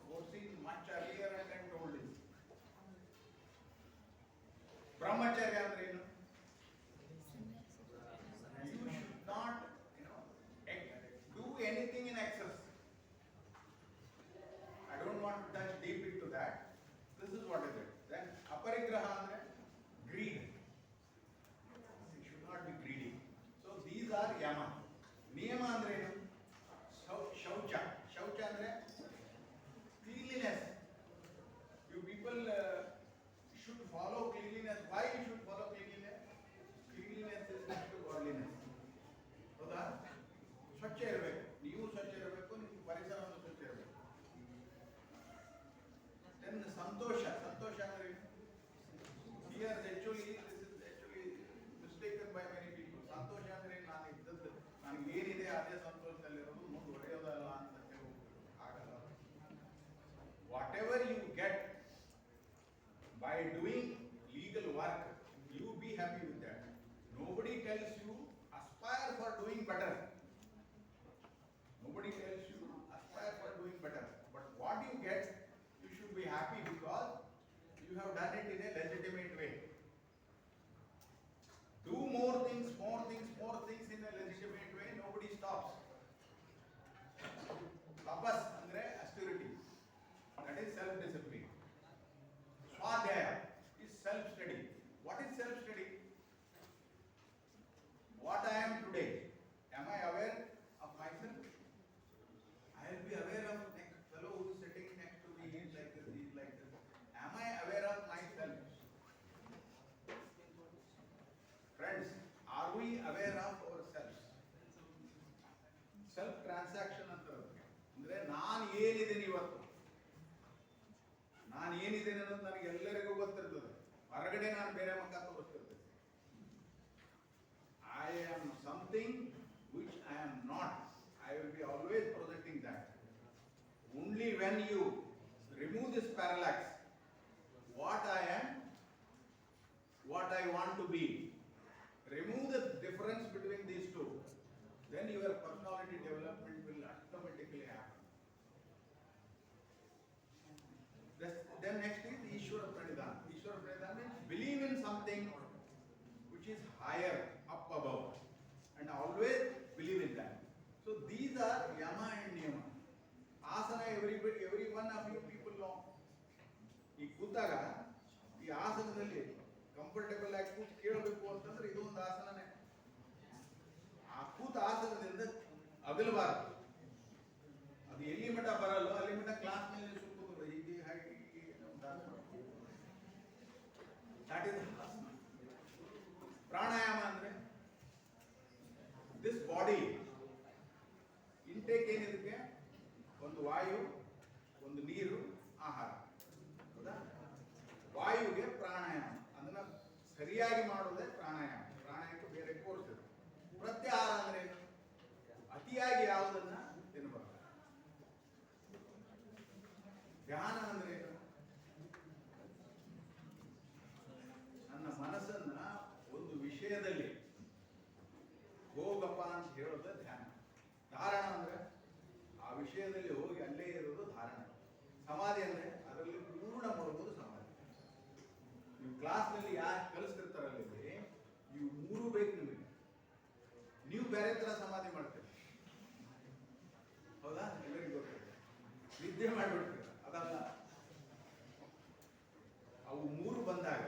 foreseen much earlier and told it. ಬ್ರಹ್ಮಚರ್ಯ ಅಂದ್ರೆ ಏನು? You should not do anything in excess. I don't want to touch deep into that. This is what is it. Then aparigraha andre greed. You should not be greedy. So these are yama. Niyama andre ಏನು? ಶೌಚ. ಶೌಚ ಅಂದ್ರೆ cleanliness. You people should follow cleanliness. Why you should follow cleanliness? Cleanliness is next to godliness. ಹೌದಾ? ಸ್ವಚ್ಛ ಇರಬೇಕು. ನೀವು ಸ್ವಚ್ಛ ಇರಬೇಕು, ನಿಮ್ಮ ಪರಿಸರವನ್ನು ಸ್ವಚ್ಛ ಇರಬೇಕು. Then ಸಂತೋಷ. ಸಂತೋಷ ಅಂದ್ರೆ here actually this is actually mistaken by many people. ಸಂತೋಷ ಅಂದ್ರೆ ನಾನು ಇದ್ದದ್ದು, ನನಗೆ ಏನಿದೆ ಅದೇ ಸಂತೋಷದಲ್ಲಿರೋದು, ಮುಂದುವರೆಯೋದಲ್ಲ ಅಂತ ಆಗಲ್ಲ. Whatever you get by doing legal work, you be happy with that. Nobody tells you aspire for doing better. Nobody tells you aspire for doing better. But what you get, you should be happy because you have done it in a legitimate way. Do more things in a legitimate way. Nobody stops. Tapas andre austerity. That is self-discipline. Swadhyaya is self-study. What is self-study? What I am today. Am I aware of myself? I will be aware of next fellow who is sitting next to me. He is like this, he is like this. Am I aware of myself? Friends, are we aware of ourselves? Self-transaction ಅಂತಾರೆ. ಅಂದ್ರೆ ನಾನು ಏನಿದ್ದೀನಿ ಇವತ್ತು, ನಾನು ಏನಿದ್ದೇನೆ ಅನ್ನೋದು ನನಗೆ ಎಲ್ಲರಿಗೂ ಗೊತ್ತಿರ್ತದೆ. ಹೊರಗಡೆ ನಾನು ಬೇರೆ ಮಕ್ಕ ತೋರಿಸ್ತಿರ್ತೇನೆ. I am something which I am not. I will be always projecting that. Only when you remove this parallax, what I am, what I want to be, remove the difference between these two, then your personality development will automatically happen. Then next is Ishvara Pranidhana. Ishvara Pranidhana means believe in something which is higher, up above, and always believe in that. So these are yama and niyama. Asana, every one of you people know. ಈ ಕೂತಾಗ ಈ ಆಸನದಲ್ಲಿ comfortable ಆಗಿ ಕೂತು ಕೇಳಬೇಕು ಅಂತಂದ್ರೆ ಇದು ಒಂದು ಆಸನನೇ. ಆ ಕೂತ ಆಸನದಿಂದ ಅಗಲಬಾರದು. ಅದು ಎಲ್ಲಿ ಮಠ ಬರಲ್ಲೋ ಅಲ್ಲಿ ಮಠ ಕ್ಲಾಸ್ ಮೇಲೆ ಸುತ್ತುವುದು ಹೀಗೆ ಹಾಗೆ ದಟ್ ಇಸ್ ಆಸನ. ಪ್ರಾಣಾಯಾಮ ಅಂದ್ರೆ ದಿಸ್ ಬಾಡಿ ಇಂಟೇಕ್ ಏನಿದಕ್ಕೆ, ಒಂದು ವಾಯು, ಒಂದು ನೀರು, ಆಹಾರ. ಹೌದಾ? ವಾಯುವಿಗೆ ಪ್ರಾಣಾಯಾಮ, ಅದನ್ನ ಸರಿಯಾಗಿ ಮಾಡೋದೇ ಪ್ರಾಣಾಯಾಮ. ಪ್ರಾಣಾಯಾಮಕ್ಕೆ ಬೇರೆ ಕೋರ್ಸ್ ಇದೆ. ಪ್ರತ್ಯಾಹಾರ ಅಂದ್ರೆ ಏನು? ಅತಿಯಾಗಿ ಯಾವುದನ್ನ ತಿನ್ನಬಾರದು. ಧ್ಯಾನ ಅಂದ್ರೆ ಏನು? ನನ್ನ ಮನಸ್ಸನ್ನ ಒಂದು ವಿಷಯದಲ್ಲಿ ಹೋಗಪ್ಪ ಅಂತ ಹೇಳೋದು ಧ್ಯಾನ. ಧಾರಣ ಅಂದ್ರೆ ಆ ವಿಷಯದಲ್ಲಿ ಹೋಗಿ ಅಲ್ಲೇ ಇರೋದು ಧಾರಣ. ಸಮಾಧಿ ಅಂದ್ರೆ ಅದರಲ್ಲಿ ಪೂರ್ಣ ಮಾಡುವುದು ಸಮಾಧಿ. ನೀವು ಕ್ಲಾಸ್ನಲ್ಲಿ ಯಾರು ಕಲಿಸ್ತಿರ್ತಾರಲ್ಲ, ನೀವು ಮೂರು ಬೇಕು ನಿಮಗೆ. ನೀವು ಬೇರೆ ತರ ಸಮಾಧಿ ಮಾಡ್ತೀರಿ, ಹೌದಾ? ಎಲ್ಲರಿಗೂ ಗೊತ್ತಿದೆ. ನಿದ್ದೆ ಮಾಡಿಬಿಡ್ತೀರ, ಅದಲ್ಲ. ಅವು ಮೂರು ಬಂದಾಗ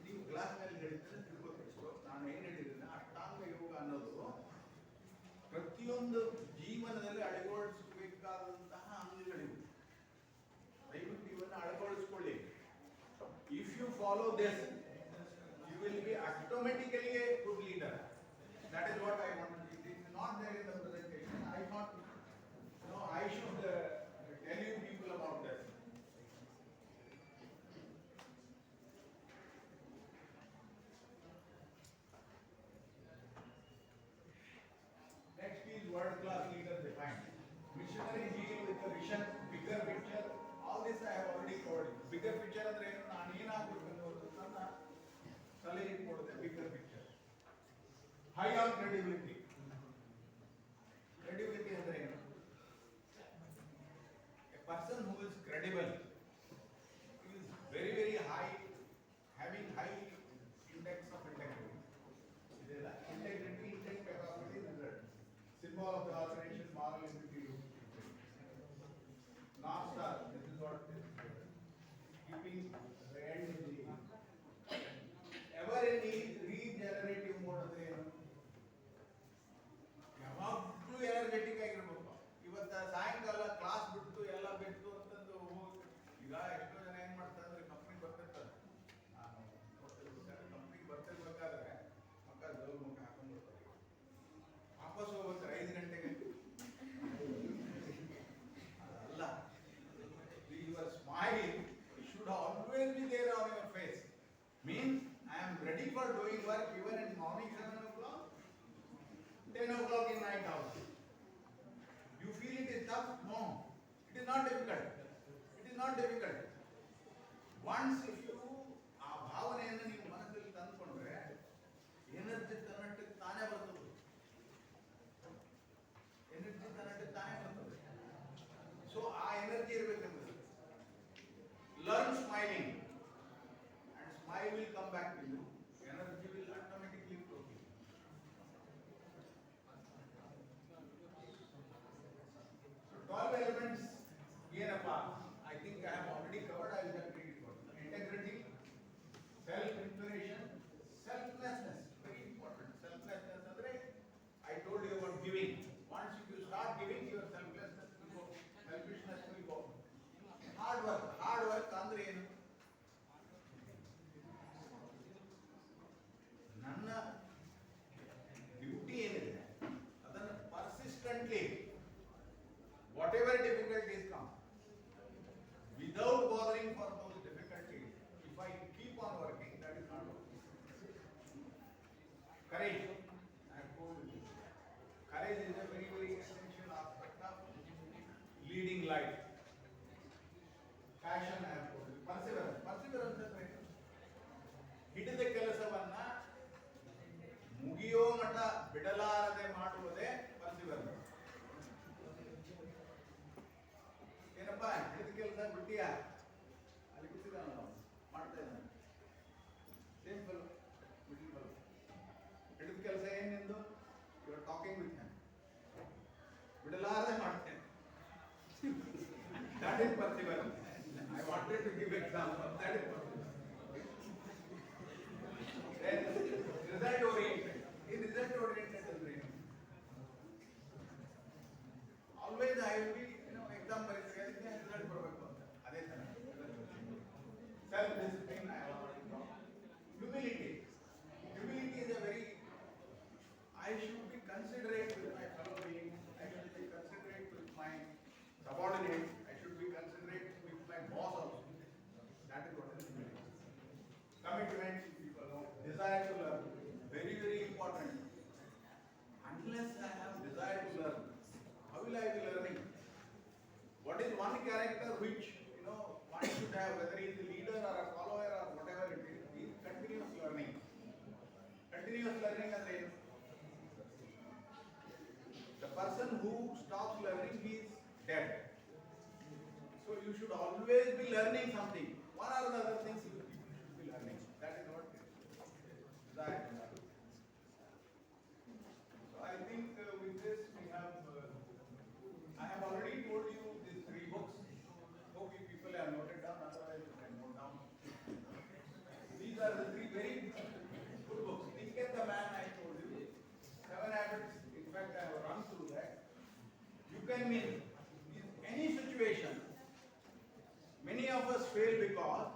ನೀವು ಕ್ಲಾಸ್ನಲ್ಲಿ ಹೇಳಿದ್ರೆ ತಿಳ್ಕೊಬೇಕು. ನಾನು ಏನ್ ಹೇಳಿದ್ದೀನಿ, ಅಷ್ಟಾಂಗ ಯೋಗ ಅನ್ನೋದು ಪ್ರತಿಯೊಂದು ಜೀವನದಲ್ಲಿ ಅಳವಡಿಸಬೇಕಾದಂತಹ ಅಂಗಗಳಿವೆ. this, you will be automatically a good leader. That is what I wanted. It is not there in the presentation. I thought, I should tell you people about this. Next is world-class leader defined. Missionary deal with the vision, bigger picture. All this I have already covered. Bigger picture ಅಂದ್ರೆ ಏನು? ನಾನು ಏನಾಗಬೇಕು ಅನ್ನೋದು ನನ್ನ ತಲೆಗೆ ಕೊಡುತ್ತೆ. Bigger picture. High on credibility. Credibility ಅಂದ್ರೆ ಏನು? A person who is credible is very very high, having high index of integrity. ಇದೆಲ್ಲ integrity, intent, capability, result. Symbol of the organization, moral integrity. North Star, this is what this is. Keeping the end in the ever in regenerative mode ಅಂದ್ರೆ ಏನು? ಯಾವಾಗಲೂ energetic ಆಗಿರ್ಬೇಕು. ಇವತ್ತು ಸಾಯಂಕಾಲ class ಬಿಟ್ಟು ಎಲ್ಲ ಬಿಟ್ಟು ಅಂತಂದು ಈಗ ಎಷ್ಟೋ ಜನ ಏನ್ ಮಾಡ್ತಾರೆ ಅಂದ್ರೆ ಕಂಪ್ನಿಗೆ ಬರ್ತಿರ್ತಾರೆ. ನಾನು ಕಂಪ್ನಿಗೆ ಬರ್ತಿರ್ಬೇಕಾದ್ರೆ ಮುಖ ಹಾಕೊಂಡ್ಬಿಡ್ತಾರೆ. ವಾಪಸ್ ಹೋಗ್ಬೇಕಾರೆ 5 ಗಂಟೆಗೆ ಅಲ್ಲ. Your smile should always be there on your face. Means I am ready for doing work even in morning 7 o'clock, 10 o'clock in night hours. You feel it is tough? No. It is not difficult. It is not difficult. Once if you ಆ ಭಾವನೆಯನ್ನು ನೀವು ಮನಸ್ಸಲ್ಲಿ ತಂದುಕೊಂಡ್ರೆ energy ತನ್ನಷ್ಟಕ್ಕೆ ತಾನೇ ಬರ್ತದೆ. Energy ತನ್ನಷ್ಟಕ್ಕೆ ತಾನೇ ಬರ್ತದೆ. ಸೊ ಆ energy ಇರಬೇಕಂದ್ರೆ learn smiling and smile will come back to you. Energy will automatically flow to you. So 12 elements ಏನಪ್ಪ? I think I have already covered. I will just read it for you. Integrity, self-inspiration, selflessness. Very important. Selflessness ಅಂದ್ರೆ I told you about giving. Once you start giving, your selflessness will go. Selfishness will go. Hard work ಅಂದ್ರೆ ಏನು? ನನ್ನ duty ಏನಿದೆ ಅದನ್ನು persistently whatever difficulties come without bothering for those difficulties, if I keep on working, that is not working. Courage, I have told you. Courage is a very very essential aspect of leading life. Passion, I have told you. Perseverance ಅಂದ್ರೆ ಹಿಡಿದ ಕೆಲಸವನ್ನ ಮುಗಿಯೋ ಮಟ್ಟ ಬಿಡಲಾರದೆ ಮಾಡುವುದೇ perseverance. ಏನಪ್ಪ ಹಿಡಿದ ಕೆಲಸ ಬಿಟ್ಟಿಯಾ? ಅಲ್ಲಿ ಕೂತಿದ್ದಾನ ಮಾಡ್ತಾ ಇದ್ದಾನೆ. Same fellow, middle fellow. ಹಿಡಿದ ಕೆಲಸ ಏನೆಂದು you are talking with him. ಬಿಡಲಾರದೆ ಮಾಡ್ತೇನೆ. That is perseverance. I wanted to give example. That is perseverance. Then result oriented. In result oriented ಅಂದ್ರೆ always I will be exam ಬರೀತಾರೆ result ಬರಬೇಕು ಅಂತ. ಅದೇ ತರ self discipline I have already talked. Humility is a very, I should be considerate with my fellow beings. I should be considerate with my subordinates. I should be considerate with my boss also. That is what is humility. Commitment, people know. Desire to learn, very very important. Unless I have desire to learn, how will I be learning? What is one character which one should have, whether he is a leader or a follower or whatever it is continuous learning. Continuous learning ಅಂದ್ರೆ ಏನು? The person who stops learning, he is dead. So you should always be learning something. One or the other things you should be learning. That is what it is. That. So I think with this we have, I have already told you these 3 books. Hope you people have noted down, otherwise you can note down. These are the 3 very good books. Think of the Man, I told you. 7 Habits. In fact, I have run through that. You can mean in any situation. Many of us fail because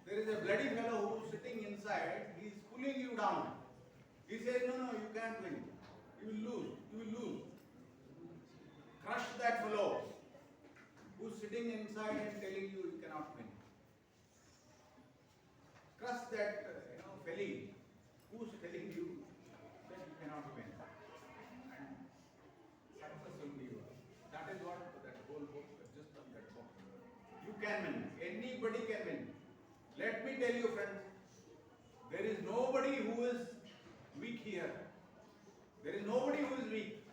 there is a can't win. You will lose. You will lose. Crush that fellow who's sitting inside and telling you you cannot win. Crush that felly who's telling you that you cannot win. And success will be yours. That is what that whole book, just on that book. You can win. Anybody can win. Let me tell you, friends, there is nobody who is weak here. There is nobody who is weak.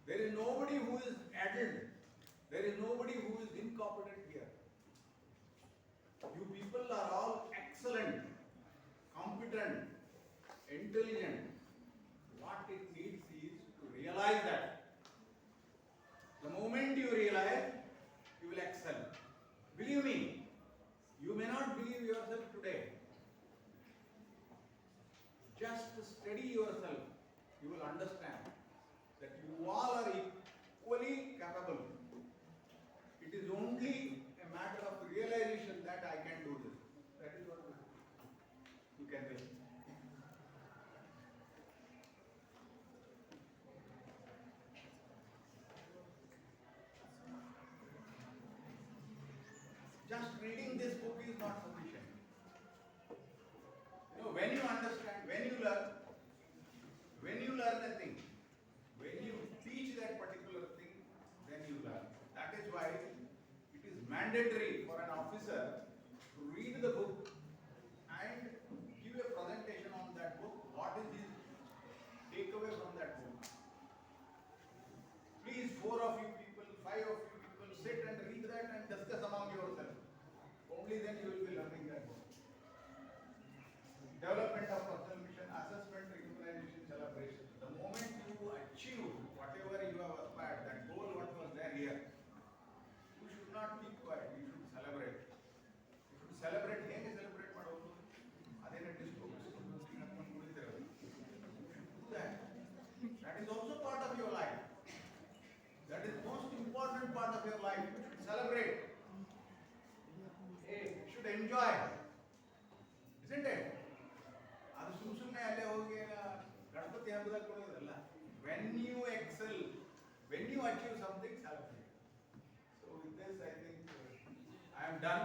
There is nobody who is addled. There is nobody who is incompetent here. You people are all excellent, competent, intelligent. What it needs is to realize that. The moment you realize, you will excel. Believe me, you may not believe yourself today. Just study yourself. You will understand that you all are equally capable. It is only a matter of realization that I can do this. That is what you can do. Just reading this book is not sufficient. When you understand, when you learn a thing, when you teach that particular thing, then you learn. That is why it is mandatory for an officer to read the book and give a presentation on that book. What is his takeaway from that book? Please, 4 of you people, 5 of you people, sit and read that and discuss among yourselves. Only then you will be learning that book. Development of personal mission, assessment, recognition, celebration. The moment you achieve whatever you have aspired, that goal what was there here, you should not keep quiet. You should celebrate. You should celebrate. ಹೇಗೆ celebrate ಮಾಡೋದು? ಅದೇನೇ disco ಹಾಕೊಂಡು ಕುಡಿತಿರೋದು. Do that. That is also part of your life. That is most important part of your life. You should celebrate. You should enjoy. Isn't it? ಅದು ಸುಮ್ಮನೆ ಅಲ್ಲೇ ಹೋಗಿ ಗಣಪತಿ ಹಬ್ಬದಲ್ಲಿ ಕೊಡೋದಲ್ಲ. When you excel, when you achieve something, celebrate. So with this, I think I am done.